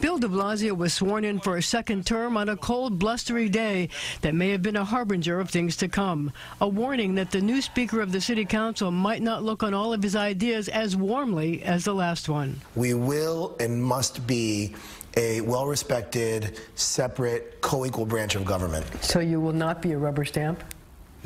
Bill de Blasio was sworn in for a second term on a cold, blustery day that may have been a harbinger of things to come. A warning that the new Speaker of the City Council might not look on all of his ideas as warmly as the last one. We will and must be a well-respected, separate, co-equal branch of government. So you will not be a rubber stamp?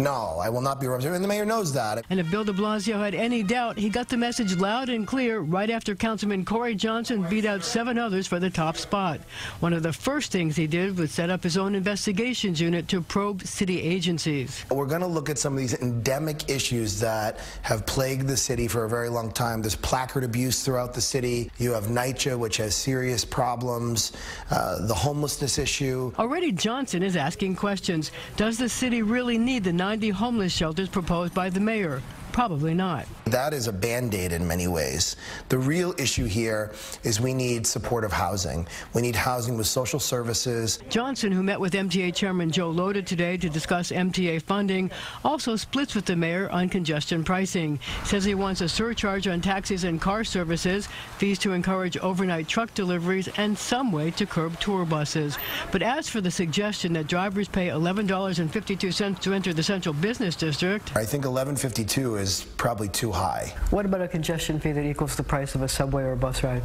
No, I will not be a rubber stamp, and the mayor knows that. And if Bill de Blasio had any doubt, he got the message loud and clear right after Councilman Corey Johnson beat out 7 others for the top spot. One of the first things he did was set up his own investigations unit to probe city agencies. We're going to look at some of these endemic issues that have plagued the city for a very long time. There's placard abuse throughout the city. You have NYCHA, which has serious problems. The homelessness issue. Already Johnson is asking questions. Does the city really need the 90 homeless shelters proposed by the mayor? Probably not. That is a Band-Aid in many ways. The real issue here is we need supportive housing. We need housing with social services. Johnson, who met with MTA Chairman Joe Lhota today to discuss MTA funding, also splits with the mayor on congestion pricing. Says he wants a surcharge on taxis and car services, fees to encourage overnight truck deliveries, and some way to curb tour buses. But as for the suggestion that drivers pay $11.52 to enter the Central Business District, I think $11.52 is probably too high. What about a congestion fee that equals the price of a subway or a bus ride?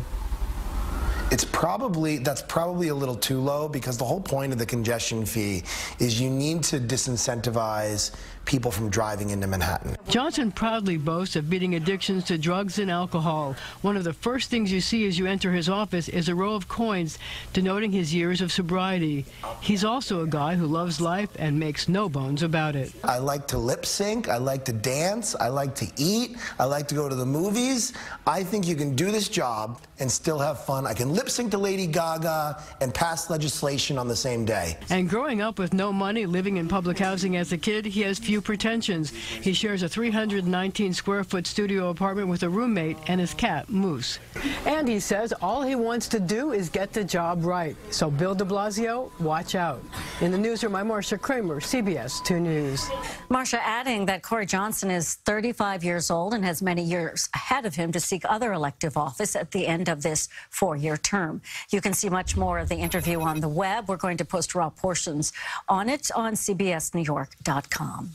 That's probably a little too low, because the whole point of the congestion fee is you need to disincentivize people from driving into Manhattan. Johnson proudly boasts of beating addictions to drugs and alcohol. One of the first things you see as you enter his office is a row of coins denoting his years of sobriety. He's also a guy who loves life and makes no bones about it. I like to lip sync, I like to dance, I like to eat, I like to go to the movies. I think you can do this job and still have fun. I can lip sync to Lady Gaga and pass legislation on the same day. And growing up with no money, living in public housing as a kid, he has few pretensions. He shares a 319-square-foot studio apartment with a roommate and his cat, Moose. And he says all he wants to do is get the job right. So Bill de Blasio, watch out. In the newsroom, I'm Marcia Kramer, CBS 2 News. Marcia adding that Corey Johnson is 35 years old and has many years ahead of him to seek other elective office at the end of this 4-year term. You can see much more of the interview on the web. We're going to post raw portions on it on CBSNewYork.com.